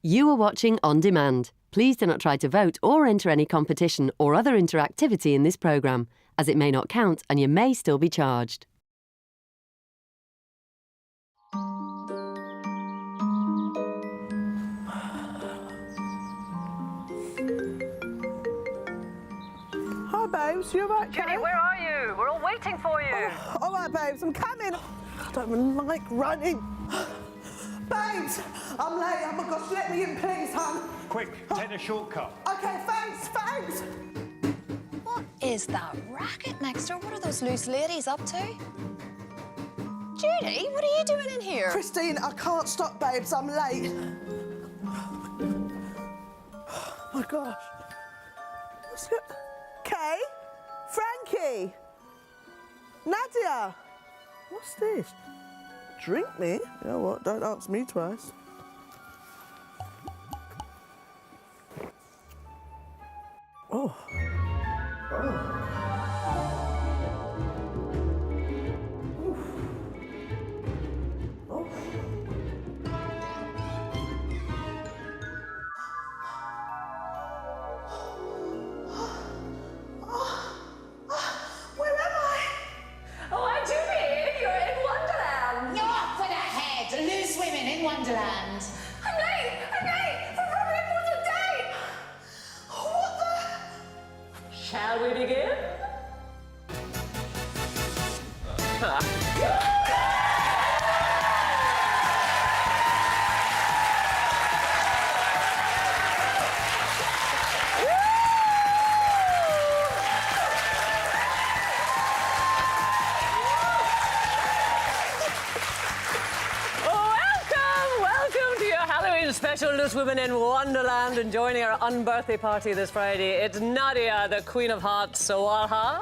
You are watching On Demand. Please do not try to vote or enter any competition or other interactivity in this programme, as it may not count and you may still be charged. Hi, babes. You all right, Jenny, where are you? We're all waiting for you. Oh, all right, babes. I'm coming. I don't even like running. Babes, I'm late. Oh, my gosh, let me in, please, hon. Quick, take the shortcut. OK, thanks. What is that racket next door? What are those loose ladies up to? Judy, what are you doing in here? Christine, I can't stop, babes. I'm late. Oh, my gosh. What's it? Kay? Frankie? Nadia? What's this? Drink me? You know what? Don't ask me twice. Oh. Wonderland. I'm late for a very important date. What the? Shall we begin? Special Loose Women in Wonderland, and joining our unbirthday party this Friday, it's Nadia, the Queen of Hearts, Soalha.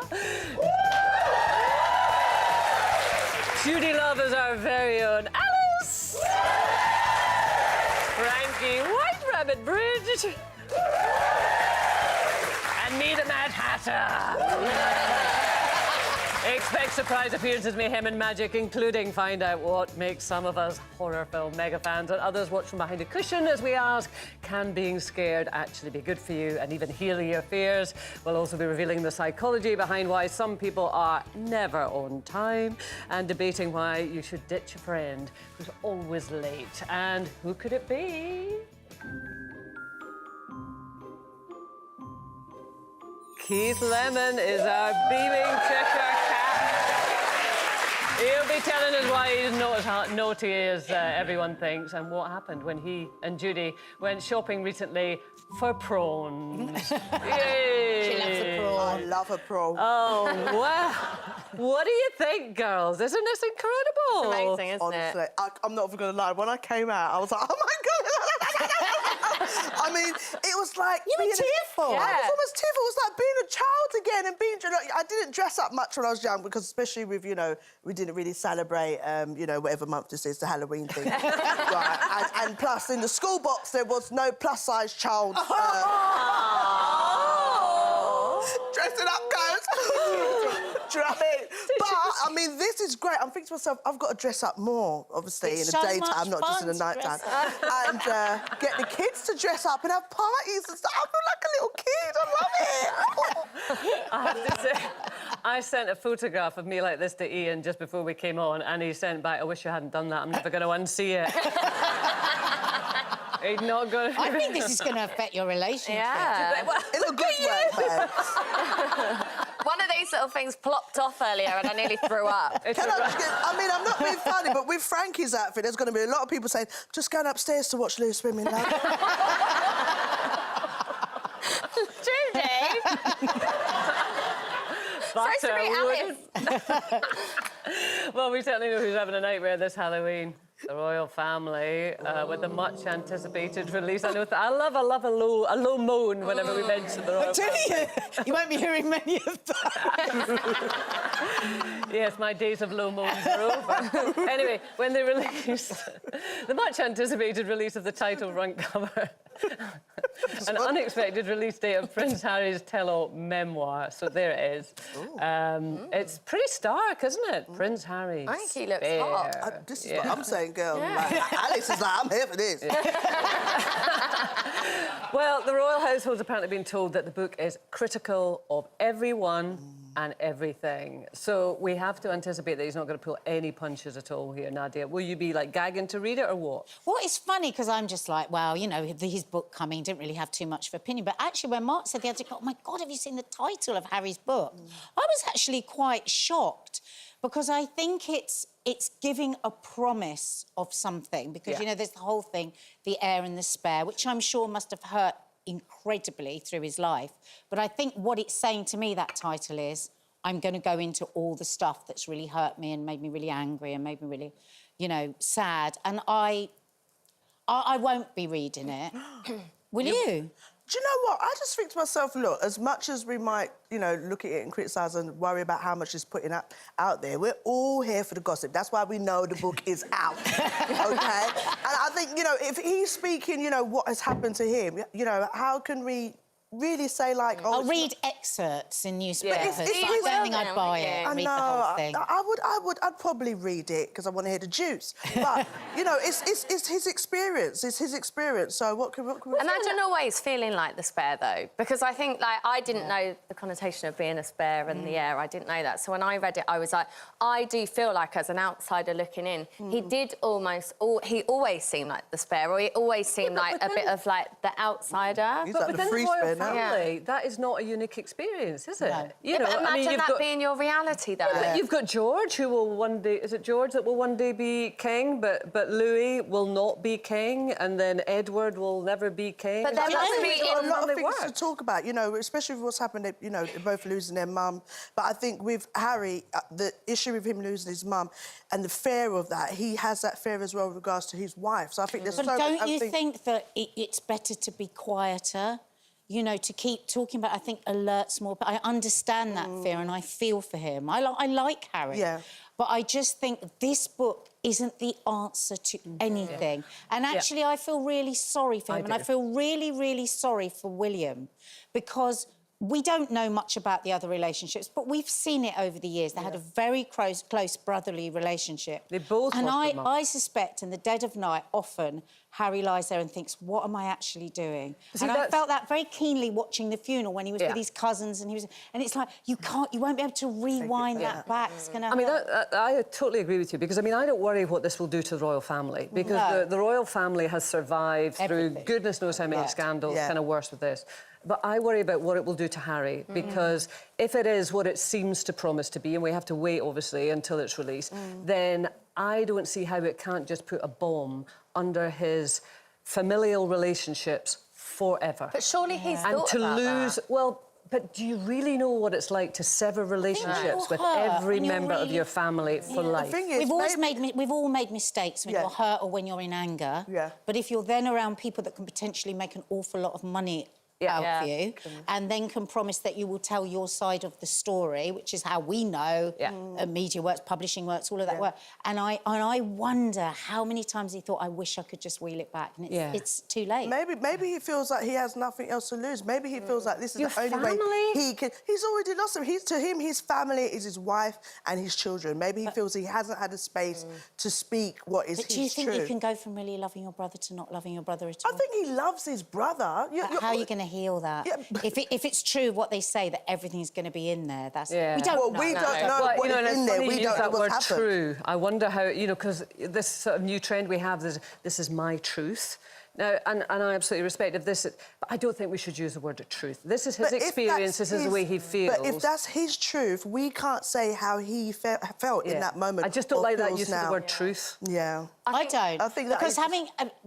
Judy Love is our very own Alice. Frankie, White Rabbit Bridge. And me, the Mad Hatter. Expect surprise appearances, mayhem and magic, including find out what makes some of us horror film mega fans and others watch from behind a cushion as we ask, can being scared actually be good for you and even heal your fears? We'll also be revealing the psychology behind why some people are never on time and debating why you should ditch a friend who's always late. And who could it be? Keith Lemon is our beaming Cheshire cat. He'll be telling us why he's not as naughty as everyone thinks and what happened when he and Judy went shopping recently for prawns. Yay! She loves a prawn. I love a prawn. Oh, wow. What do you think, girls? Isn't this incredible? It's amazing, isn't Honestly, it? I'm not even going to lie. When I came out, I was like, oh, my God. I mean, it was like... You were tearful. I was almost tearful. It was like being a child again and being... Like, I didn't dress up much when I was young because especially with, you know, we didn't really celebrate, you know, whatever month this is, the Halloween thing. Right. And plus, in the school box, there was no plus-size child... Dressing up, guys. Do you know what I mean? But, I mean, this is great. I'm thinking to myself, I've got to dress up more, obviously, in the daytime, not just in the nighttime. And get the kids to dress up and have parties and stuff. I feel like a little kid. I love it. I have to say, I sent a photograph of me like this to Ian just before we came on, and he sent back, I wish you hadn't done that. I'm never going to unsee it. He's not going to... I think this is going to affect your relationship. Yeah. In a good way, man. One of these little things plopped off earlier and I nearly threw up. I mean, I'm not being funny, but with Frankie's outfit, there's going to be a lot of people saying, just going upstairs to watch Loose Women, love. Judy! Supposed to be Alice. Well, we certainly know who's having a nightmare this Halloween. The royal family, with the much-anticipated release. I love a low moan whenever we mention the royal family. Do you? You won't be hearing many of that. Yes, my days of low moans are over. Anyway, when they released the much-anticipated release of the title front cover, An unexpected release date of Prince Harry's tell-all memoir. So there it is. It's pretty stark, isn't it? Prince Harry. I think he looks hot. This is what I'm saying, girl. Like, Alex is like, I'm here for this. Well, the royal household's apparently been told that the book is critical of everyone and everything. So we have to anticipate that he's not going to pull any punches at all here, Nadia. Will you be, like, gagging to read it or what? Well, it's funny because I'm just like, well, you know, his book coming, didn't really have too much of opinion. But actually, when Mark said the other day, oh, my God, have you seen the title of Harry's book? I was actually quite shocked because I think it's giving a promise of something because, you know, there's the whole thing, the heir and the spare, which I'm sure must have hurt incredibly through his life. But I think what it's saying to me, that title is, I'm going to go into all the stuff that's really hurt me and made me really angry and made me really, you know, sad. And I won't be reading it. Will you? Do you know what? I just think to myself, look, as much as we might, you know, look at it and criticise and worry about how much it's putting out there, we're all here for the gossip. That's why we know the book is out, OK? And I think, you know, if he's speaking, you know, what has happened to him, you know, how can we really say, like... Oh, I'll read excerpts in newspapers. But I don't think I'd buy it, read the whole thing. I'd probably read it, because I want to hear the juice. But, you know, it's his experience. It's his experience, so what can we... Imagine always feeling like the spare, though, because I think, like, I didn't know the connotation of being a spare and the heir. I didn't know that. So when I read it, I was like, I do feel like, as an outsider looking in, he did he always seemed like the spare, or he always seemed like a bit of, like, the outsider. He's like the free spare now. Family, that is not a unique experience, is it? No. You know, but imagine I mean, that being your reality, though. But you've got George, who will one day... Is it George that will one day be king, but Louis will not be king, and then Edward will never be king? But there must be a lot of things to talk about, you know, especially with what's happened, you know, they're both losing their mum. But I think with Harry, the issue with him losing his mum and the fear of that, he has that fear as well with regards to his wife. So I think there's... But don't you think that it's better to be quieter? You know, to keep talking about, I think, alerts more. But I understand that fear and I feel for him. I like Harry. Yeah. But I just think this book isn't the answer to anything. And actually, I feel really sorry for him. And I feel really, really sorry for William because we don't know much about the other relationships, but we've seen it over the years. They had a very close brotherly relationship. They both and lost their mum. I suspect in the dead of night, often, Harry lies there and thinks, what am I actually doing? See, and I felt that very keenly watching the funeral when he was with his cousins and it's like, you won't be able to rewind that back. It's gonna I mean, I totally agree with you, because, I mean, I don't worry what this will do to the royal family, because the royal family has survived through goodness knows how many scandals, kind of worse with this. But I worry about what it will do to Harry, because if it is what it seems to promise to be, and we have to wait, obviously, until it's released, then I don't see how it can't just put a bomb under his familial relationships forever. But surely he's thought to about lose... that. Well, but do you really know what it's like to sever relationships with every member of your family for life? The thing is, we've all made mistakes when you're hurt or when you're in anger. Yeah. But if you're then around people that can potentially make an awful lot of money out for you, and then can promise that you will tell your side of the story, which is how we know media works, publishing works, all of that work. And I wonder how many times he thought, I wish I could just wheel it back, and it's too late. Maybe he feels like he has nothing else to lose. Maybe he feels like this is the only way he can... He's already lost him. To him, his family is his wife and his children. Maybe he feels he hasn't had a space to speak what is his truth. But do you think you can go from really loving your brother to not loving your brother at all? I think he loves his brother. How are you going to heal that? Yeah. If it's true what they say, that everything's going to be in there, that's... Yeah. We don't know. We don't know what is in there. We don't know what's happened. True. I wonder how, you know, because this sort of new trend we have, this is my truth. Now, and I absolutely respect if this... But I don't think we should use the word truth. This is his experience, this is the way he feels. But if that's his truth, we can't say how he felt in that moment. I just don't like that use of the word truth. Yeah. I don't. I think that because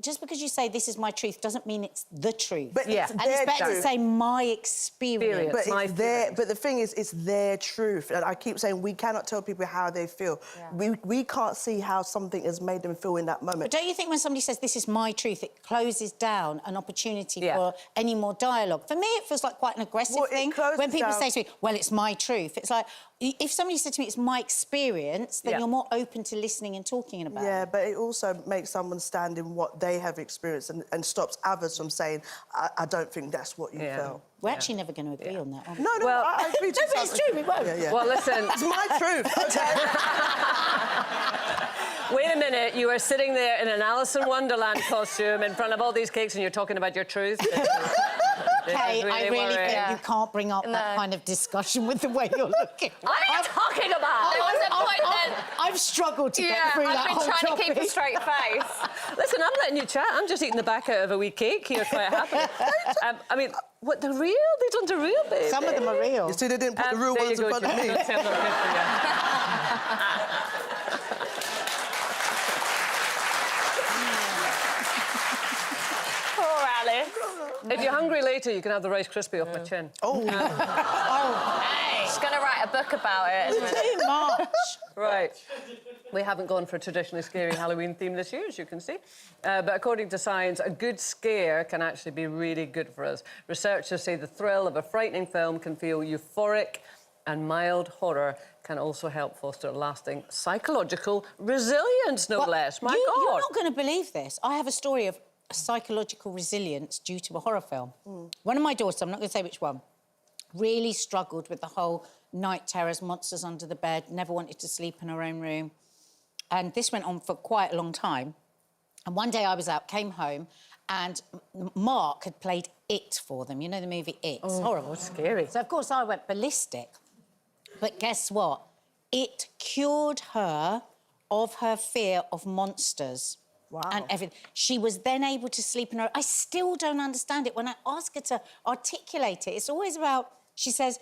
just because you say this is my truth doesn't mean it's the truth. But it's and it's better truth. to say my experience. But it's their... But the thing is, it's their truth. And I keep saying we cannot tell people how they feel. Yeah. We can't see how something has made them feel in that moment. But don't you think when somebody says this is my truth, it closes down an opportunity for any more dialogue. For me, it feels like quite an aggressive thing. When people say to me, well, it's my truth, it's like, if somebody said to me, it's my experience, then you're more open to listening and talking about it. Yeah, but it also makes someone stand in what they have experienced and stops others from saying, I don't think that's what you felt. We're actually never going to agree on that, are we? No, Well, I agree to but it's true, we won't. Well, listen... It's my truth, OK? Wait a minute, you are sitting there in an Alice in Wonderland costume in front of all these cakes and you're talking about your truth? Hey, I really think you can't bring up that kind of discussion with the way you're looking. What are you talking about? There was a point then... I've struggled to get through that I've whole been trying topic. to keep a straight face. Listen, I'm letting you chat. I'm just eating the back out of a wee cake here quite happily. I mean, what, the real? They done the real, baby? Some of them are real. You see, they didn't put the real ones in front of me. Poor Alice. If you're hungry later, you can have the Rice Krispie off my chin. Oh. Hey. She's going to write a book about it. Isn't it? Too much. Right. We haven't gone for a traditionally scary Halloween theme this year, as you can see. But according to science, a good scare can actually be really good for us. Researchers say the thrill of a frightening film can feel euphoric, and mild horror can also help foster lasting psychological resilience, no less. My God. You're not going to believe this. I have a story of psychological resilience due to a horror film. One of my daughters, I'm not going to say which one, really struggled with the whole night terrors, monsters under the bed, never wanted to sleep in her own room. And this went on for quite a long time. And one day I was out, came home, and Mark had played It for them. You know the movie It? It's horrible. It's scary. So, of course, I went ballistic. But guess what? It cured her of her fear of monsters. Wow. And everything. She was then able to sleep in her... I still don't understand it. When I ask her to articulate it, it's always about... She says,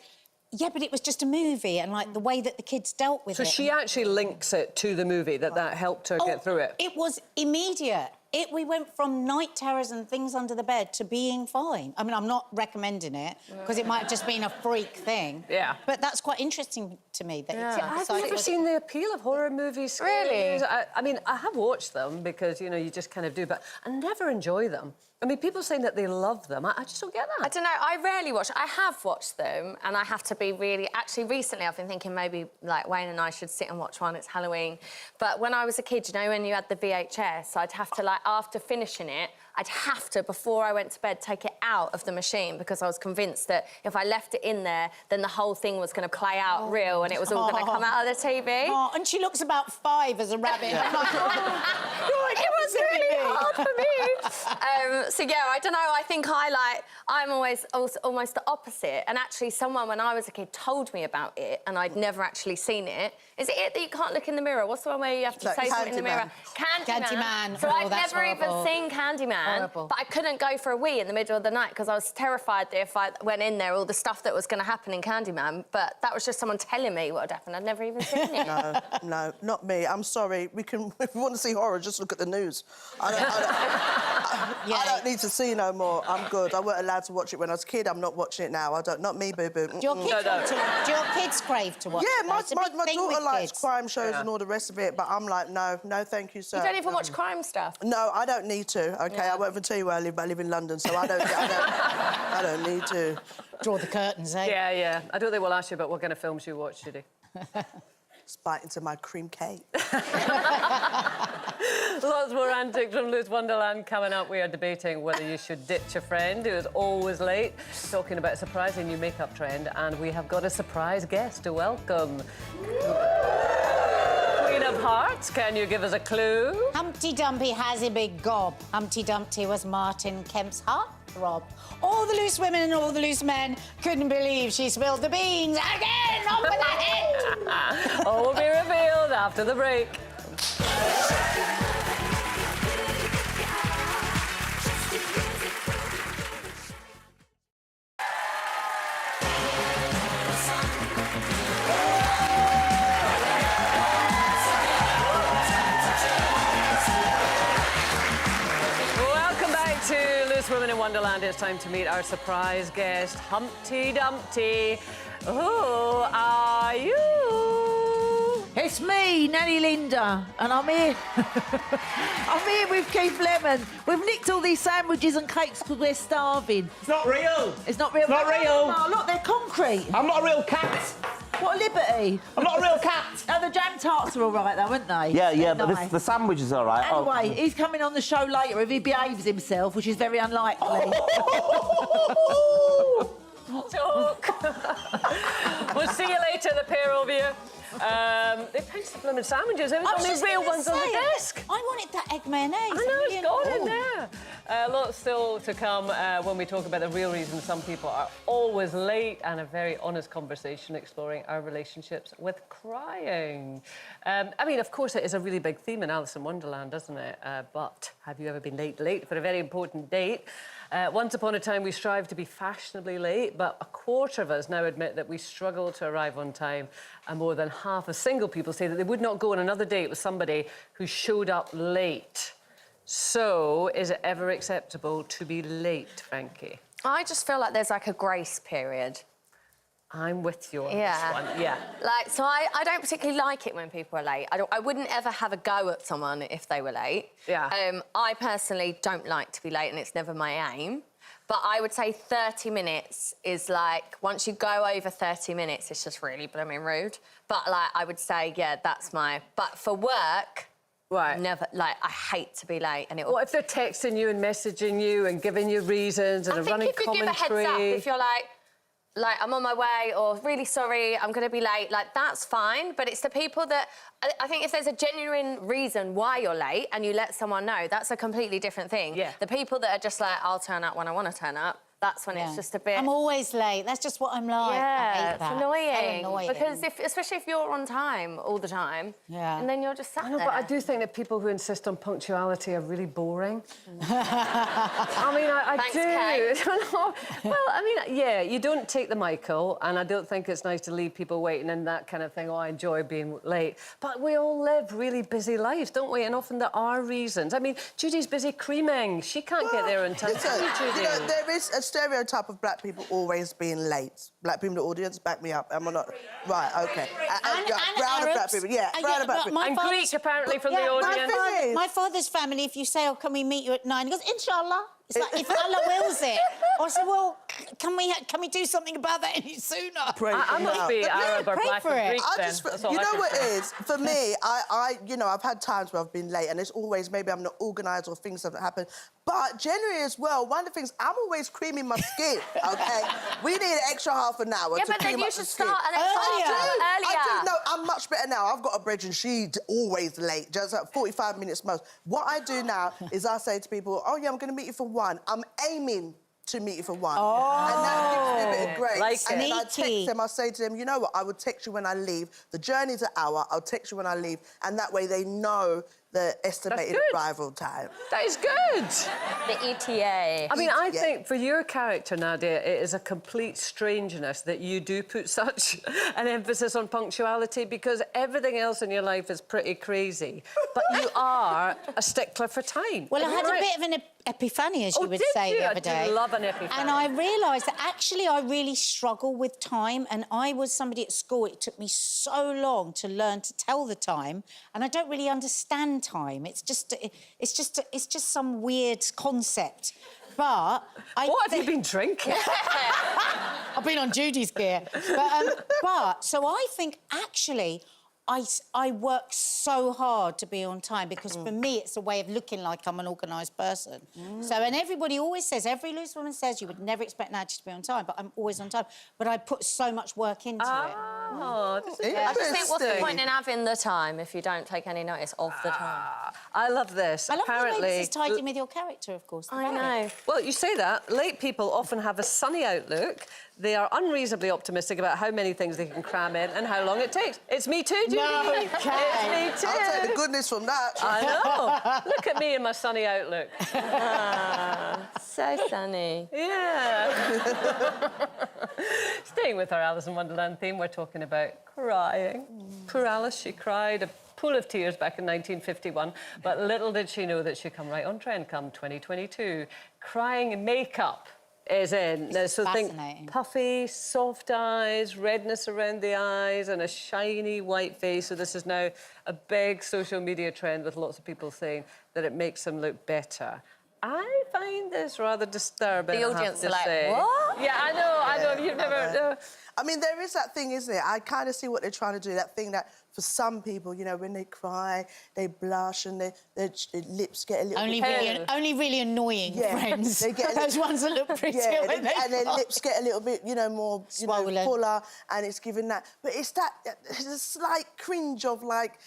yeah, but it was just a movie, and, like, the way that the kids dealt with it. So she actually links it to the movie, that helped her get through it? It was immediate. We went from night terrors and things under the bed to being fine. I mean, I'm not recommending it, because it might have just been a freak thing. Yeah. But that's quite interesting to me. That I've never seen the appeal of horror movies. Really? I mean, I have watched them because, you know, you just kind of do, but I never enjoy them. I mean, people saying that they love them. I just don't get that. I don't know. I rarely watch. I have watched them, and I have to be really... Actually, recently, I've been thinking maybe, like, Wayne and I should sit and watch one. It's Halloween. But when I was a kid, you know, when you had the VHS, I'd have to, like, after finishing it, I'd have to, before I went to bed, take it out of the machine because I was convinced that if I left it in there, then the whole thing was going to play out real and it was all going to come out of the TV. Oh, and she looks about 5 as a rabbit. I'm like, it was really hard for me. So, yeah, I don't know. I think I'm always almost the opposite. And actually, someone, when I was a kid, told me about it and I'd never actually seen it. Is it that you can't look in the mirror? What's the one where you have to say something in the mirror? Candyman. So I'd never horrible. even seen Candyman, but I couldn't go for a wee in the middle of the night because I was terrified that if I went in there, all the stuff that was going to happen in Candyman. But that was just someone telling me what had happened. I'd never even seen it. No, not me. I'm sorry. If we want to see horror, just look at the news. I don't need to see no more. I'm good. I weren't allowed to watch it when I was a kid. I'm not watching it now. Not me, boo-boo. Do your kids crave to watch it? Yeah, my daughter likes crime shows and all the rest of it, but I'm like, no, thank you, sir. You don't even watch crime stuff? No, I don't need to, OK? I won't even tell you where I live, but I live in London, so I don't need to. Draw the curtains, eh? Yeah. I don't think we'll ask you about what kind of films you watch, Judy. Just bite into my cream cake. Lots more antics from Loose Wonderland coming up. We are debating whether you should ditch a friend who is always late, talking about a surprising new makeup trend, and we have got a surprise guest to welcome. Queen of Hearts, can you give us a clue? Humpty Dumpty has a big gob. Humpty Dumpty was Martin Kemp's heartthrob. All the loose women and all the loose men couldn't believe she spilled the beans again off with the head. All will be revealed after the break. Women in Wonderland, it's time to meet our surprise guest, Humpty Dumpty. Who are you? It's me, Nanny Linda, and I'm here. I'm here with Keith Lemon. We've nicked all these sandwiches and cakes because we're starving. It's not real. It's not real. It's not real. Oh, look, they're concrete. I'm not a real cat. What a liberty. I'm not a real cat. Oh, the jam tarts are all right, though, aren't they? Yeah, but Nice. the sandwich is all right. Anyway, he's coming on the show later if he behaves himself, which is very unlikely. Talk. We'll see you later, the pair of you. They picked the blooming sandwiches. There was only real ones on the desk. I wanted that egg mayonnaise. I know, it's gone in there. Lots still to come when we talk about the real reason some people are always late, and a very honest conversation exploring our relationships with crying. I mean, of course, it is a really big theme in Alice in Wonderland, isn't it? But have you ever been late for a very important date? Once upon a time, we strived to be fashionably late, but a quarter of us now admit that we struggle to arrive on time, and more than half of single people say that they would not go on another date with somebody who showed up late. So, is it ever acceptable to be late, Frankie? I just feel like there's like a grace period. I'm with you on this one, yeah. Like, so I don't particularly like it when people are late. I wouldn't ever have a go at someone if they were late. Yeah. I personally don't like to be late, and it's never my aim. But I would say 30 minutes is like, once you go over 30 minutes, it's just really blooming rude. But like, I would say, yeah, that's my... But for work... Right. Never, like, I hate to be late, and it. What if they're texting you and messaging you and giving you reasons and a running commentary? I think if you give a heads up, if you're like, I'm on my way, or really sorry, I'm going to be late, like, that's fine. But it's the people that... I think if there's a genuine reason why you're late and you let someone know, that's a completely different thing. Yeah. The people that are just like, I'll turn up when I want to turn up, that's when it's just a bit... I'm always late. That's just what I'm like. I Yeah, hate that. it's annoying. So annoying. Because especially if you're on time all the time, and then you're just sat there. But I do think that people who insist on punctuality are really boring. I mean, I Thanks, do. Kate. Well, I mean, yeah, you don't take the Michael, and I don't think it's nice to leave people waiting and that kind of thing. Oh, I enjoy being late. But we all live really busy lives, don't we? And often there are reasons. I mean, Judy's busy creaming. She can't get there in time. Listen, Judy? you know, there is a stereotype of black people always being late. Black people in the audience, back me up. Am I not? Right, OK. And brown and black Arabs. people, yeah. Brown and black people. And Greek, apparently, from the audience. My father's family, if you say, oh, can we meet you at 9? He goes, inshallah. It's like, if Allah wills it. I said, well, can we do something about that any sooner? I must be Arab or black or Greek, then. That's all you I know can what say. it is? For me, you know, I've had times where I've been late, and it's always maybe I'm not organised or things haven't happened. But generally as well, one of the things, I'm always creaming my skin, OK? We need an extra half an hour to but then cream you up the should skin. start an extra I do. No, I'm much better now. I've got a bridge and she's always late, just like 45 minutes most. What I do now is I say to people, oh, yeah, I'm going to meet you for 1. I'm aiming to meet you for 1. Oh. And that gives me a bit of grace. Like and then it. I text them, I say to them, you know what, I will text you when I leave. The journey's an hour, I'll text you when I leave. And that way they know the estimated arrival time. That is good. The ETA. I mean, I think for your character, Nadia, it is a complete strangeness that you do put such an emphasis on punctuality, because everything else in your life is pretty crazy. But you are a stickler for time. Well, I had a bit of an epiphany, as you would say, the other day. I do love an epiphany. And I realised that actually I really struggle with time, and I was somebody at school, it took me so long to learn to tell the time, and I don't really understand time. It's just some weird concept. But what have you been drinking? I've been on Judy's gear. But so I think actually I work so hard to be on time, because for me it's a way of looking like I'm an organised person. So, and everybody always says, every loose woman says, you would never expect Nadja to be on time, but I'm always on time. But I put so much work into it. Oh, this is I just think, what's the point in having the time if you don't take any notice of the time? I love this. I love Apparently, the way this is tied in with your character, of course. I know. Well, you say that. Late people often have a sunny outlook. They are unreasonably optimistic about how many things they can cram in and how long it takes. It's me too, Judy. No, It's me too. I'll take the goodness from that. I know. Look at me and my sunny outlook. So sunny. Yeah. Staying with our Alice in Wonderland theme, we're talking about crying. Poor Alice, she cried a pool of tears back in 1951, but little did she know that she'd come right on trend come 2022. Crying makeup is in. Now, so think fascinating. puffy, soft eyes, redness around the eyes, and a shiny white face. So this is now a big social media trend with lots of people saying that it makes them look better. I find this rather disturbing. The audience I are have to like, say. what? Yeah, I know. You've never. No. I mean, there is that thing, isn't it? I kind of see what they're trying to do. That thing that for some people, you know, when they cry, they blush and their lips get a little bit... Only really annoying friends. They get those ones that look prettier when they and their cry. lips get a little bit, you know, more Swollen. fuller, and it's giving that. But it's that a slight cringe of like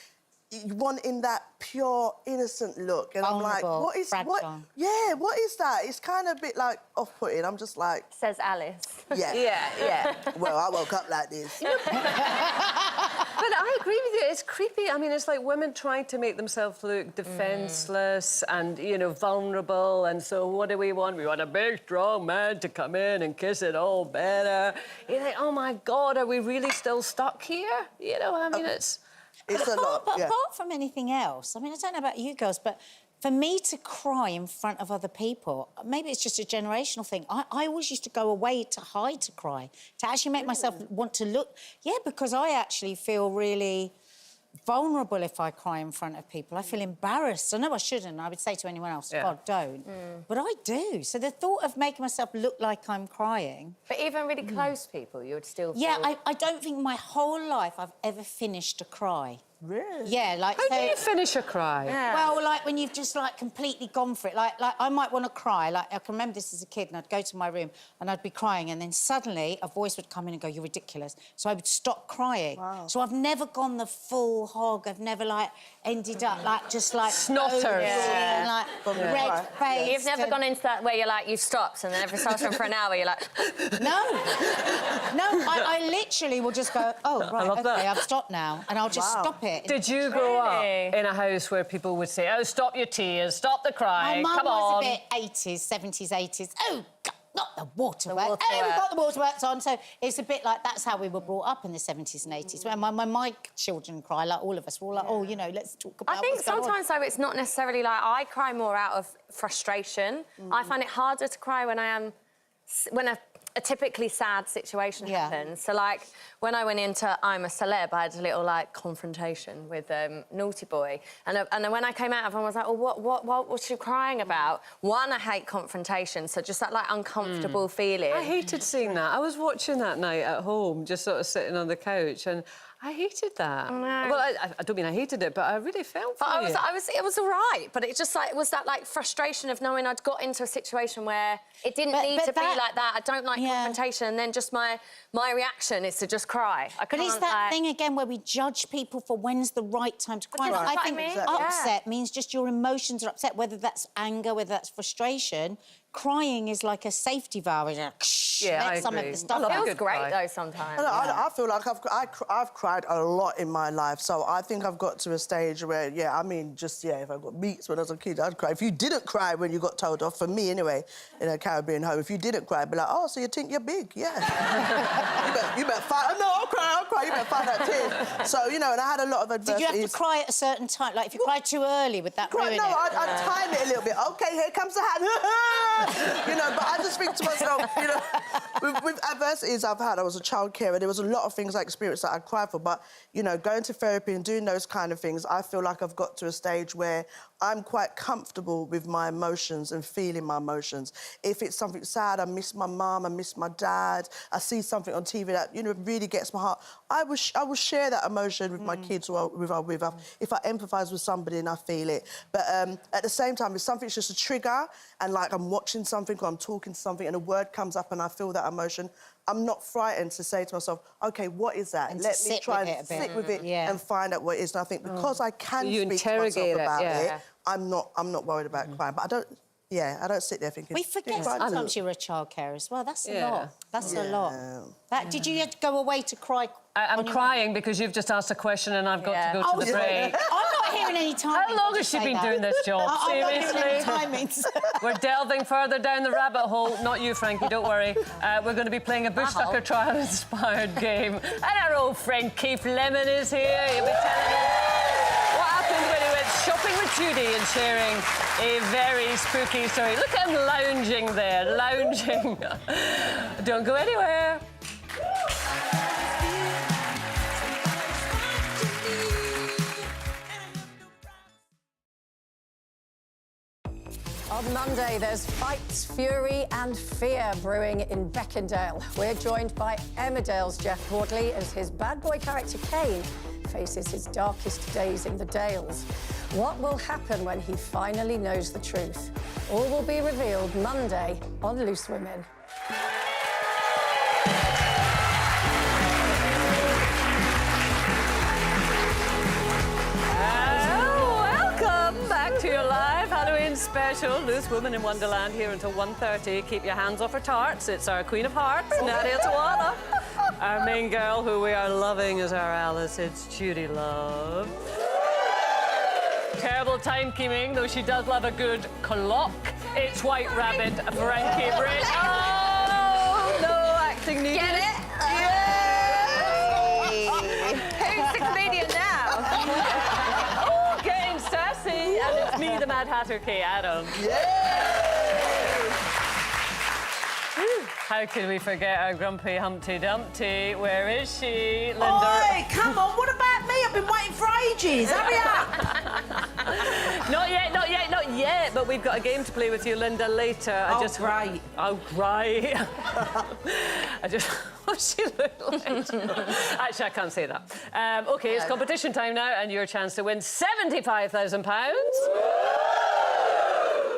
wanting that pure, innocent look, and I'm like, Vulnerable, what is fragile. what? Yeah, what is that? It's kind of a bit like off-putting. I'm just like, Says Alice. yeah. Well, I woke up like this. But I agree with you. It's creepy. I mean, it's like women trying to make themselves look defenceless and, you know, vulnerable. And so what do we want? We want a big, strong man to come in and kiss it all better. You're like, oh, my God, are we really still stuck here? You know, I mean, it's a lot, But yeah. apart from anything else, I mean, I don't know about you girls, but for me to cry in front of other people, maybe it's just a generational thing. I always used to go away to hide to cry, to actually make myself want to look... Yeah, because I actually feel really vulnerable if I cry in front of people. I feel embarrassed. I know I shouldn't. I would say to anyone else, God, don't. But I do. So the thought of making myself look like I'm crying... But even really close people, you would still feel... Yeah, I don't think my whole life I've ever finished a cry. Really? Yeah, like... How do you finish a cry? Yeah. Well, like, when you've just, like, completely gone for it. Like I might want to cry. Like, I can remember this as a kid, and I'd go to my room, and I'd be crying, and then suddenly a voice would come in and go, you're ridiculous. So I would stop crying. Wow. So I've never gone the full hog. I've never, like, ended up, like, just, like... Snotters. And, like, red face. You've never gone into that where you're like, you've stopped, and then every so often for an hour, you're like... No. No, I literally will just go, oh, right, love OK, that. I've stopped now, and I'll just stop it. Did you grow up Really? in a house where people would say, oh, stop your tears, stop the crying, My mum come was on? a bit 80s, 70s, 80s. Oh, God, not the waterworks. waterworks. Oh, we've got the waterworks on. So it's a bit like that's how we were brought up in the 70s and 80s. When my children cry, like all of us, we're all like, oh, you know, let's talk about I think what's going on. sometimes, though, it's not necessarily like... I cry more out of frustration. I find it harder to cry when I am... when a typically sad situation happens. So, like, when I went into I'm a Celeb, I had a little, like, confrontation with Naughty Boy. And then when I came out, everyone was like, oh, what was she crying about? One, I hate confrontation, so just that, like, uncomfortable feeling. I hated seeing that. I was watching that night at home, just sort of sitting on the couch, and I hated that. No. Well, I don't mean I hated it, but I really felt for But you. it was all right, but it just, like, it was that, like, frustration of knowing I'd got into a situation where it didn't need to be like that. I don't like confrontation, and then just my reaction is to just cry. I But can't, it's that like... thing again where we judge people for when's the right time to cry. that's I what I think mean. upset means just your emotions are upset, whether that's anger, whether that's frustration. Crying is like a safety valve. Yeah, let some of agree. the stuff I love It a out. feels good great, cry. though, sometimes. I feel like I've cried a lot in my life, so I think I've got to a stage where, I mean, just, if I got meets when I was a kid, I'd cry. If you didn't cry when you got told off, for me anyway, in a Caribbean home, if you didn't cry, I'd be like, oh, so you think you're big, yeah. you better find... No, I'll cry, you better find that tears. So, you know, and I had a lot of adversities. Did you have to cry at a certain time? Like, if you cried too early, would that ruin it? No, I'd time it a little bit. OK, here comes the hand. You know, but I just think to myself, you know, with adversities I've had, I was a child carer, there was a lot of things I experienced that I cried for, but, you know, going to therapy and doing those kind of things, I feel like I've got to a stage where I'm quite comfortable with my emotions and feeling my emotions. If it's something sad, I miss my mum, I miss my dad, I see something on TV that, you know, really gets my heart, I will share that emotion with my kids or with if I empathise with somebody and I feel it. But at the same time, if something's just a trigger and, like, I'm watching something or I'm talking to something and a word comes up and I feel that emotion, I'm not frightened to say to myself, OK, what is that? And Let me try and sit with it and find out what it is. And I think because I can speak to myself about it, I'm not worried about crying. But I don't sit there thinking... We forget sometimes you're a child carer as well. That's a lot. That's a lot. Did you have to go away to cry? I'm crying because you've just asked a question and I've got to go to the break. I'm not hearing any timings. How long has she been doing this job? I'm not Seriously? hearing any timings. We're delving further down the rabbit hole. Not you, Frankie, don't worry. We're going to be playing a Bushtucker trial-inspired game. And our old friend Keith Lemon is here. He'll be telling us what happened when he went shopping with Judy in sharing a very spooky story. Look at him lounging there, lounging. Don't go anywhere. On Monday, there's fights, fury and fear brewing in Beckendale. We're joined by Emmerdale's Jeff Wardley as his bad boy character Kane faces his darkest days in the Dales. What will happen when he finally knows the truth? All will be revealed Monday on Loose Women. Welcome back to your live Halloween special, Loose Women in Wonderland, here until 1:30. Keep your hands off her tarts. It's our Queen of Hearts, Nadia Tawala. Our main girl, who we are loving, is our Alice. It's Judy Love. Terrible timekeeping, though she does love a good clock. It's White Rabbit, Frankie Britt. Oh, no acting needed. Get it? Who's the comedian now? Oh, getting sassy. And it's me, the Mad Hatter, Kay Adams. How could we forget our grumpy Humpty Dumpty? Where is she? Linda. Oi, come on, what about me? I've been waiting for ages. Hurry up. Not yet, not yet, not yet. But we've got a game to play with you, Linda, later. Great. Oh, great. I just... What she look like? Actually, I can't say that. OK, it's competition time now, and your chance to win £75,000.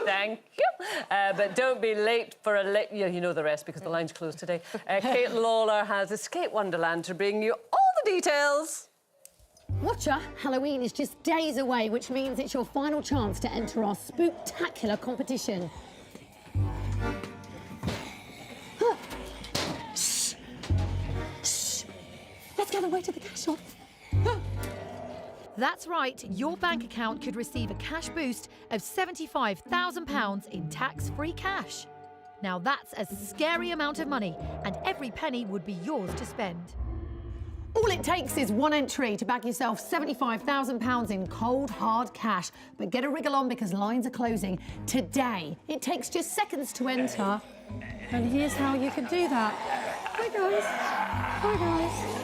Thank you. But don't be late for a late... Yeah, you know the rest because the line's closed today. Kate Lawler has escaped Wonderland to bring you all the details. Watcher, Halloween is just days away, which means it's your final chance to enter our spooktacular competition. Shh. Shh. Let's get away to the cash shop. That's right, your bank account could receive a cash boost of £75,000 in tax-free cash. Now that's a scary amount of money, and every penny would be yours to spend. All it takes is one entry to bag yourself £75,000 in cold, hard cash. But get a wriggle on because lines are closing today. It takes just seconds to enter. And here's how you can do that. Hi, guys. Hi, guys.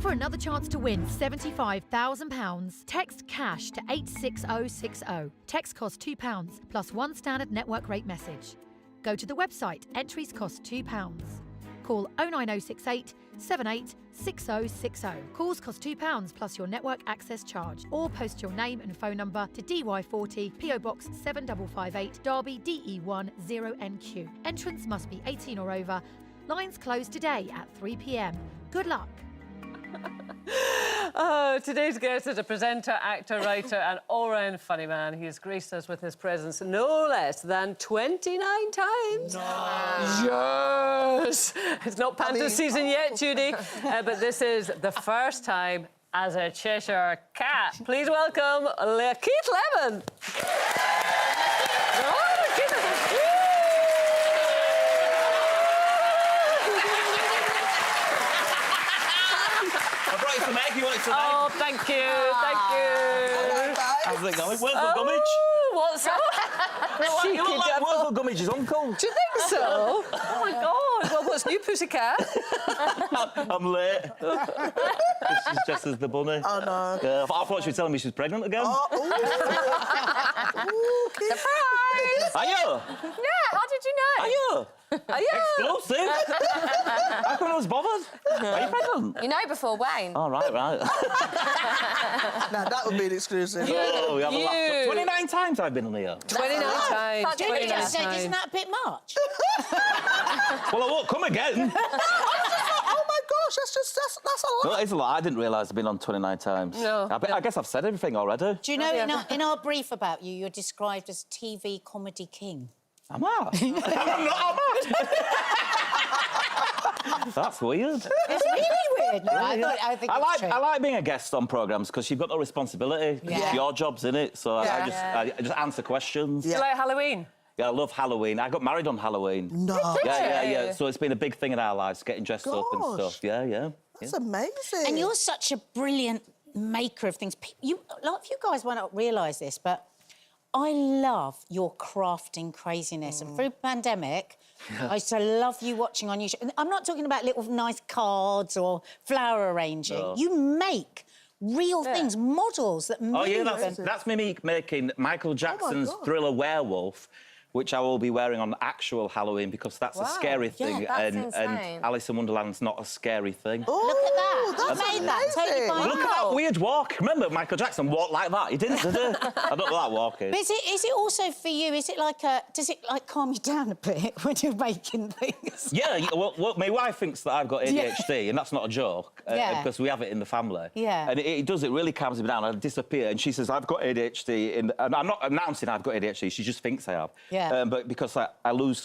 For another chance to win £75,000, text CASH to 86060. Text costs £2 plus one standard network rate message. Go to the website, entries cost £2. Call 09068 786060. Calls cost £2 plus your network access charge. Or post your name and phone number to DY40 PO Box 7558 Derby DE1 0NQ. Entrants must be 18 or over. Lines close today at 3 p.m. Good luck. Oh, today's guest is a presenter, actor, writer and all-round funny man. He has graced us with his presence no less than 29 times. No. Yes! It's not panto season yet, Judy, but this is the first time as a Cheshire Cat. Please welcome Keith Lemon. Some egg, you want it tonight? Oh, thank you, thank you. How's it going? Wurzel Gummidge? What's up? You look like Wurzel Gummidge's uncle. Do you think so? Oh, my God. Well, what's new, pussycat? I'm late. She's dressed as the bunny. Oh, no. Yeah, I thought she was telling me she was pregnant again. Surprise! Are you? Yeah, how did you know? Are you? Are you? Explosive. How come I was bothered? Are you pregnant? You know before Wayne. Oh, right. Now, that would be an exclusive. Oh, we have a laugh. 29 times I've been on here. 29 times. Can't do it 29 again. times. Isn't that a bit much? Well, I won't come again. Oh, my gosh, that's a lot. No, it's a lot. I didn't realise I've been on 29 times. No. I guess I've said everything already. Do you know, in our brief about you, you're described as TV comedy king. Am I? I'm not, am I? That's weird. It's really weird. No, I think it's true. I like being a guest on programmes because you've got no responsibility. Yeah. It's your job's in it, so I just answer questions. Do you like Halloween? Yeah, I love Halloween. I got married on Halloween. No. Yeah. So it's been a big thing in our lives, getting dressed up and stuff. Yeah. That's amazing. And you're such a brilliant maker of things. A lot of you guys might not realise this, but I love your crafting craziness. And through pandemic, I used to love you watching on YouTube. And I'm not talking about little nice cards or flower arranging. No. You make real things, models that move. Oh, yeah, that's me making Michael Jackson's Thriller Werewolf, which I will be wearing on actual Halloween because that's a scary thing. That's and insane. Alice in Wonderland's not a scary thing. Oh, Look at that. that's You made that. Totally amazing. fine. Look at that weird walk. Remember, Michael Jackson walked like that. He didn't, did he? I don't know what that walk is. But is it also for you, does it like calm you down a bit when you're making things? Yeah, well, my wife thinks that I've got ADHD, and that's not a joke, because we have it in the family. Yeah. And it does, it really calms me down. I disappear, and she says, I've got ADHD, and I'm not announcing I've got ADHD, she just thinks I have. Yeah. But because I lose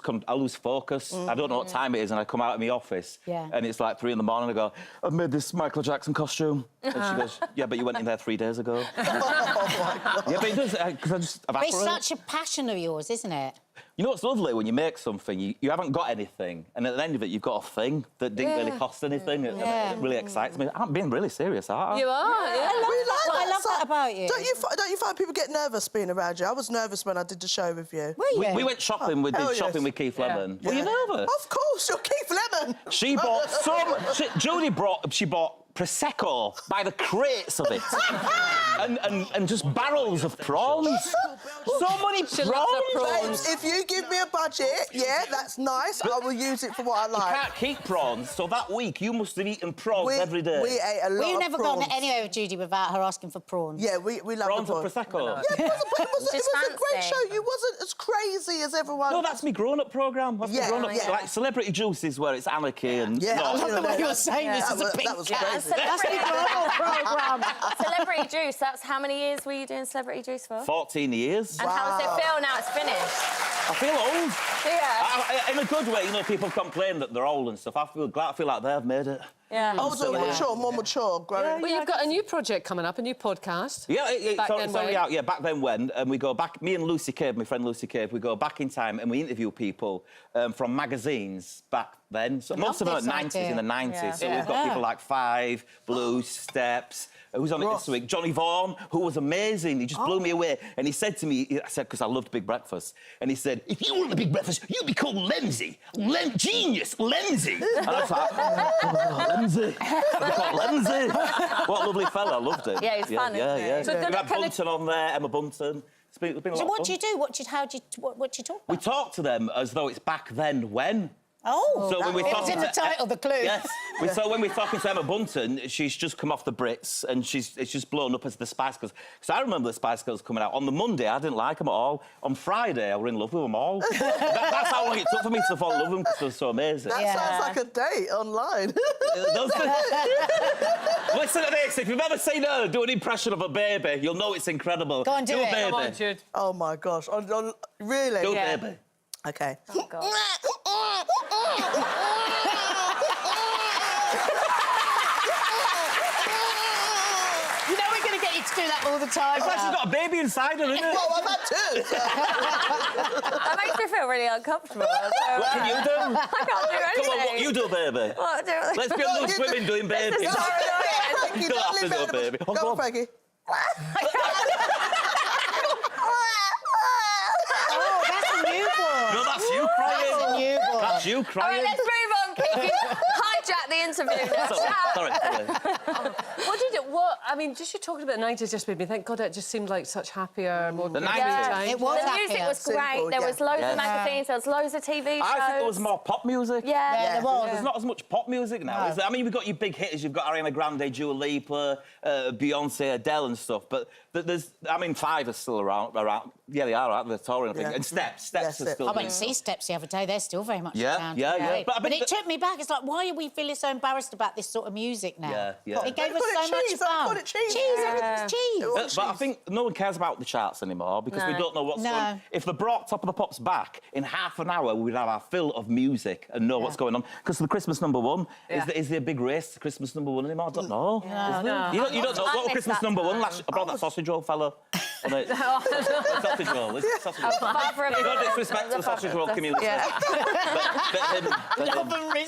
focus, I don't know what time it is, and I come out of my office, and it's like 3 in the morning, I go, I've made this Michael Jackson costume. And she goes, yeah, but you went in there 3 days ago. Oh, my God. Yeah, but it does, because I just evaporate. It's such a passion of yours, isn't it? You know what's lovely? When you make something, you haven't got anything, and at the end of it, you've got a thing that didn't really cost anything. It really excites me. I'm being really serious, aren't I? You are, yeah. I love that about you. Don't you find people get nervous being around you? I was nervous when I did the show with you. Were you? We went shopping with Keith Lemon. Were you nervous? Of course, you're Keith Lemon. She bought Judy bought Prosecco by the crates of it. and just barrels of prawns. So many prawns. Babes, if you give me a budget, that's nice. I will use it for what I like. You can't keep prawns, so that week you must have eaten prawns every day. We ate a lot We've of never prawns. gone anywhere with Judy without her asking for prawns. Yeah, we love Prawns the and Prosecco. Yeah, it was Just a great fancy. show. You wasn't as crazy as everyone. No, that's my grown-up programme. That's my grown-up. Like Celebrity Juices, where it's anarchy and... Yeah, I love the way you're saying this as a big that was cat. crazy. That's the grown-up programme. Celebrity Juice, that's how many years were you doing Celebrity Juice for? 14 years. And how does it feel now it's finished? I feel old. Yeah. In a good way, you know, people complain that they're old and stuff. I feel like they've made it. Yeah. Oh, so mature, more mature, growing. Well, you've got a new project coming up, a new podcast. Back Then When, and we go back, me and Lucy Cave, my friend Lucy Cave, we go back in time and we interview people from magazines back then. So most of them are 90s, in the 90s. Yeah. So we've got people like Five, Blue, Steps. Who's on it this week? Johnny Vaughan, who was amazing. He just blew me away. And he said to me, I said, because I loved Big Breakfast, and he said, if you want a Big Breakfast, you'd be called Lemsy. Genius, Lemsy. And I was like, Lemsy. I'd be called Lemsy. What a lovely fella, I loved him. Yeah, he's fun, isn't he? Yeah. So We had Bunton on there, Emma Bunton. It's been a lot So of what fun. do you do? What do you talk about? We talk to them as though it's back then when. Oh, So when we're it was talking in the title, the clue. Yes. So when we're talking to Emma Bunton, she's just come off the Brits and it's just blown up as the Spice Girls. Because I remember the Spice Girls coming out. On the Monday, I didn't like them at all. On Friday, I was in love with them all. That's how long it took for me to fall in love with them because they're so amazing. That sounds like a date online. Listen to this. If you've ever seen her do an impression of a baby, you'll know it's incredible. Go on, do it. a baby. Come on, Jude. Oh, my gosh. Really? Do a baby. OK. Oh, God. You know we're going to get you to do that all the time. It's like she's got a baby inside her, isn't it? Well, I've had two. That makes me feel really uncomfortable. What can you do? I can't do anything. Come on, what you do, baby? What do I do? Let's be honest, women doing babies. This is so annoying. Frankie, You don't have to do a baby. Oh, Go go on, on. Frankie. Oh, that's a newborn. No, that's you crying. That's a newborn. That's you All crying. right, let's move on, Kiki. Hijack the interview now. Sorry. I mean, just you talking about the 90s just made me think, God, it just seemed like such happier, more The creative 90s. times. It was The music happier. was great. Simple, There was loads Yeah. of magazines, there was loads of TV shows. I think there was more pop music. Yeah. There was. There's not as much pop music now, is there? I mean, we've got your big hitters. You've got Ariana Grande, Dua Lipa, Beyonce, Adele and stuff. But there's... I mean, Five are still around. Yeah, they are, aren't they? They're touring, I think. Yeah. And Steps Yes, are still... I went to see Steps the other day. They're still very much around. Yeah. But it took me back. It's like, why are we feeling so embarrassed about this sort of music now? Yeah. It gave us Call it so much cheese, fun. call it cheese. Everything's cheese. But I think no one cares about the charts anymore because we don't know what's going on. If they brought Top of the Pops back, in half an hour we'd have our fill of music and know what's going on. Because the Christmas number one, is there a big race to Christmas number one anymore? I don't know. You don't know. What was Christmas number one last... I brought that sausage roll fella on it. Sausage roll. It's sausage roll. No disrespect to the sausage roll community.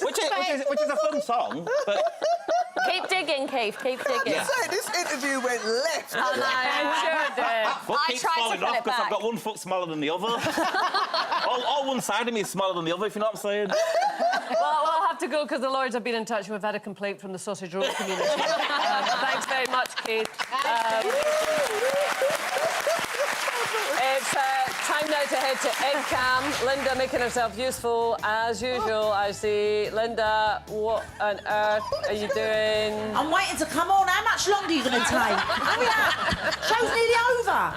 Which is a fun song, but... Keep digging, Keith, keep digging. I'm saying, this interview went left. I know, I sure did. What I keeps tried to falling pull off it because I've back. got one foot smaller than the other. all one side of me is smaller than the other, if you know what I'm saying. Well, we'll have to go because the Lords have been in touch and we've had a complaint from the sausage roll community. Thanks very much, Kate. It's time now to head to EdCam. Linda making herself useful as usual. I see. Linda, what on earth are you doing? I'm waiting to come on. How much longer are you going to take? Hurry up. Show's nearly over.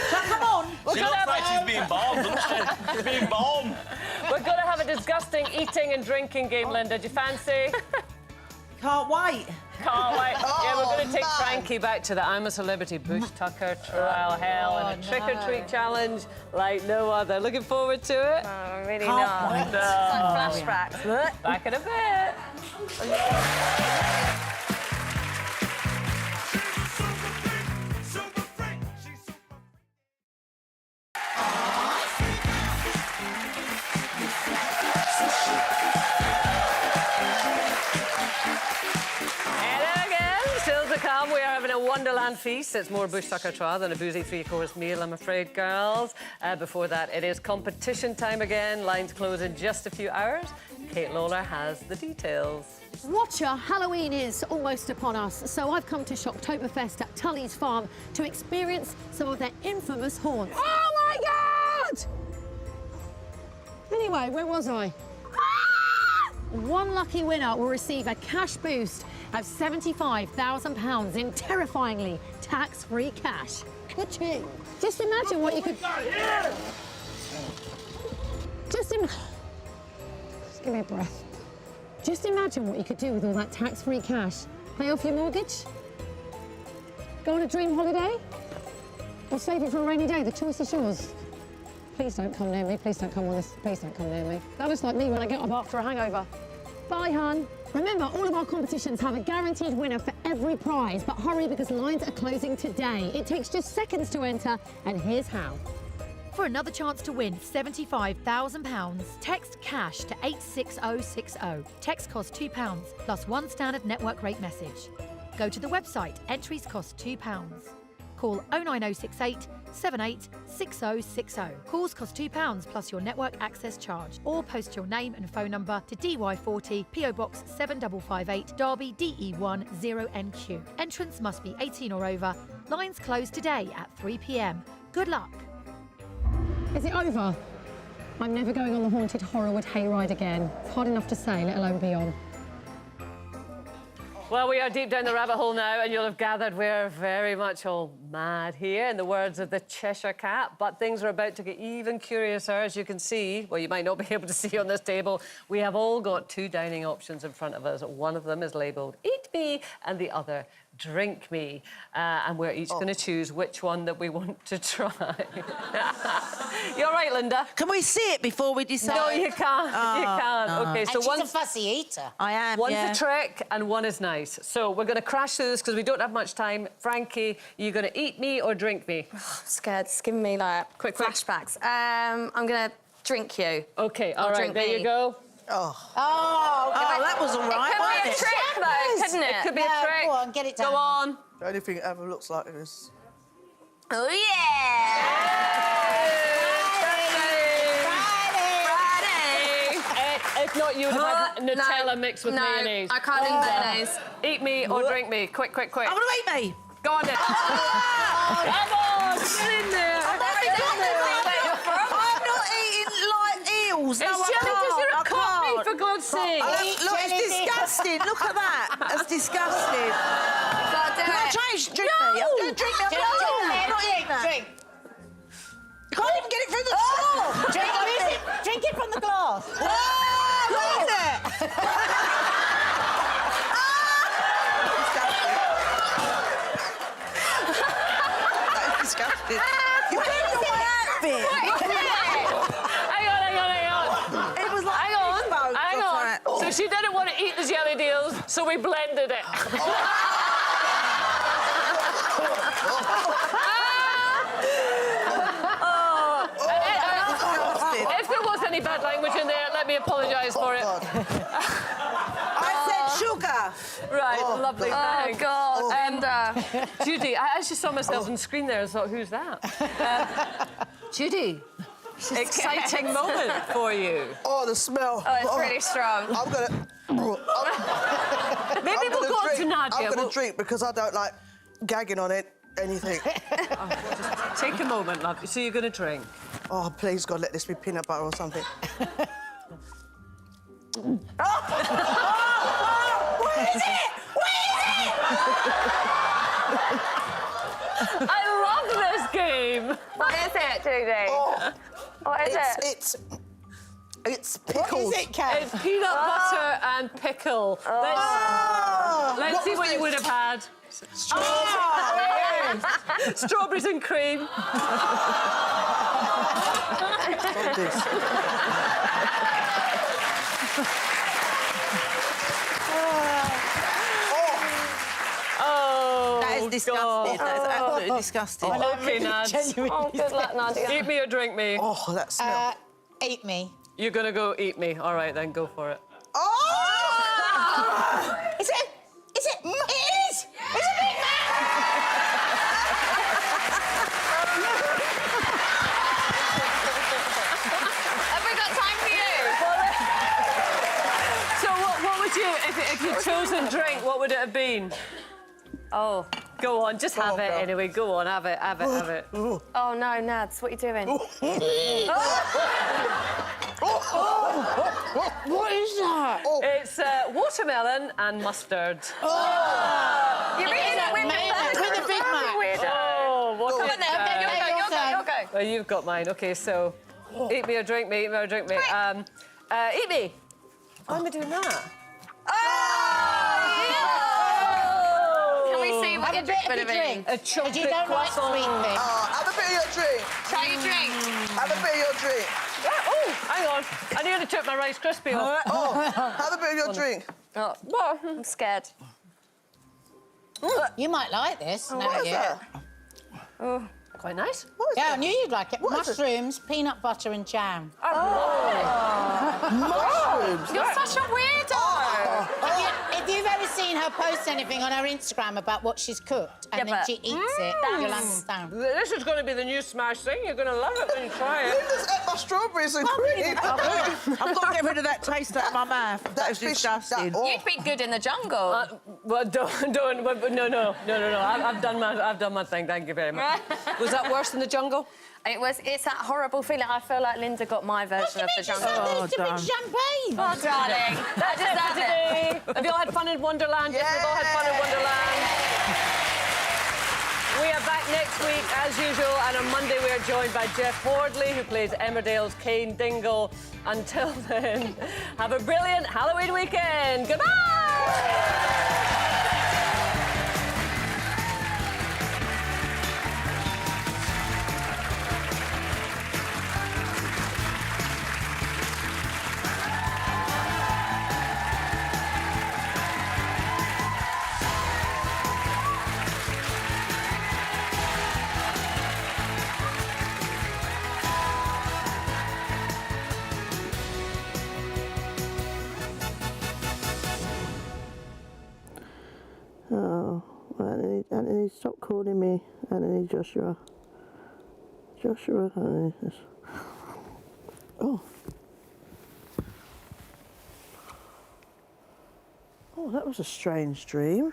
Shall I come on? She looks like she's being born, doesn't she? She's being born. We're going to have a disgusting eating and drinking game, Linda. Do you fancy? Can't wait. Can't wait. Yeah, we're going to take Frankie back to the I'm a Celebrity Bush Tucker trial hell and a trick-or-treat challenge like no other. Looking forward to it? Oh, really Can't not. wait. It's like flashbacks. Look. Back in a bit. We are having a Wonderland feast. It's more bush tucker trial than a boozy three-course meal, I'm afraid, girls. Before that, it is competition time again. Lines close in just a few hours. Kate Lawler has the details. Watcher, Halloween is almost upon us, so I've come to Shocktoberfest at Tully's Farm to experience some of their infamous haunts. Oh, my God! Anyway, where was I? One lucky winner will receive a cash boost of £75,000 in terrifyingly tax-free cash. Ka-ching. Just imagine what you could... Just give me a breath. Just imagine what you could do with all that tax-free cash. Pay off your mortgage? Go on a dream holiday? Or save it for a rainy day? The choice is yours. Please don't come near me. Please don't come on this. Please don't come near me. That looks like me when I get up after a hangover. Bye, hun. Remember, all of our competitions have a guaranteed winner for every prize, but hurry because lines are closing today. It takes just seconds to enter, and here's how. For another chance to win £75,000, text CASH to 86060. Text costs £2 plus one standard network rate message. Go to the website. Entries cost £2. Call 09068 786060. Calls cost £2 plus your network access charge. Or post your name and phone number to DY40 PO Box 7558 Derby DE1 0NQ. Entrance must be 18 or over. Lines close today at 3 p.m. Good luck. Is it over? I'm never going on the haunted Horrorwood hayride again. It's hard enough to say, let alone be on. Well, we are deep down the rabbit hole now, and you'll have gathered we're very much all mad here, in the words of the Cheshire Cat. But things are about to get even curiouser, as you can see. Well, you might not be able to see on this table. We have all got two dining options in front of us. One of them is labelled Eat Me, and the other Drink Me. And we're each going to choose which one that we want to try. You're right, Linda. Can we see it before we decide? No, you can't. You can't. no. OK, so And she's a fussy eater. I am, One's yeah. a trick and one is nice. So we're going to crash through this because we don't have much time. Frankie, are you going to eat me or drink me? I'm scared. It's giving me, like, Quick. flashbacks. I'm going to drink you. OK, all Or right, drink there me. you go. Oh, that was all right, It wasn't could be a it? trick, though, couldn't it? It could be a trick. Go on, get it done. Go on. The only thing it ever looks like is... Oh, yeah! Friday! If not, you would have had Nutella mixed with mayonnaise. I can't eat mayonnaise. Eat me or drink me. Quick. I want to eat me. Go on then. Come on, get in there. I'm not eating like eels. It's No, I jelly can't. because you're I a cockney, can't. for God's sake. Look, it's disgusting. Look at that. That's disgusting. Can I change? Drink me. I'm going to drink me. I'm not doing that. I'm not eating that. Drink. You can't even get it through the straw. Drink it from the glass. Oh, look at it. That is disgusting. You gave me my outfit. Hang on. It was like Hang on. So she didn't want to eat the jelly deals, so we blended it. If there was any bad language in there, let me apologise for it. I said sugar. Right, lovely, thanks. God, Linda. Judy, I actually saw myself on screen there and thought, who's that? Judy, exciting moment for you. Oh, the smell. Oh, it's pretty strong. I'm gonna... Maybe we'll go on to Nadia. I'm gonna drink because I don't like gagging on it, anything. Just take a moment, love. So you're gonna drink? Oh, please, God, let this be peanut butter or something. Where is it? I love this game. What is it, Judy? What is it? It's pickles. What is it, Kat? It's peanut butter and pickle. Let's see what you would have had. Strawberries and cream. Oh, That is disgusting. That is absolutely disgusting. Okay, Nads. Oh, good luck, Nadia. Eat me or drink me. Oh, that smell. Eat me. You're gonna go eat me. All right, then go for it. Oh! Is it? It is! It's a Big Mac! Have we got time for you? So what would you, if you'd chosen drink, what would it have been? Oh, go on, just have it anyway. Go on, have it. Oh, no, Nads, what are you doing? What is that? It's watermelon and mustard. You're eating it with With a Big Mac. Oh, what Come on then, you'll go. Well, you've got mine. OK, so eat me or drink me, eat me or drink me. Eat me. Why am I doing that? Can we see what your drink would have been? A chocolate You don't like croissant. sweet things. Have a bit of your drink. Try your drink. Have a bit of your drink. Oh, hang on. I nearly took my Rice Krispie off. Have a bit of your drink. Oh, I'm scared. You might like this. No, What is yeah. that? Quite nice. Yeah, I knew you'd like it. What is it? Mushrooms, peanut butter and jam. Mushrooms. You're such a weirdo. If you've ever seen her post anything on her Instagram about what she's cooked and then but- she eats it, you'll understand. This is going to be the new smash thing. You're going to love it when you try it. Linda's ate my strawberries and cream. I've got to get rid of that taste out of my mouth. That is fish- disgusting. that- oh. You'd be good in the jungle. Well, no. I've done my thing. Thank you very much. Was that worse than the jungle? It's that horrible feeling. I feel like Linda got my version of the jungle. There's a big champagne. Oh, darling. That just has it. Have you all had fun in Wonderland? Yes, we've all had fun in Wonderland. We are back next week, as usual, and on Monday we are joined by Jeff Hordley, who plays Emmerdale's Kane Dingle. Until then, have a brilliant Halloween weekend. Goodbye! Oh, Anthony, stop calling me. Anthony, Joshua. Honey. Oh. Oh, that was a strange dream.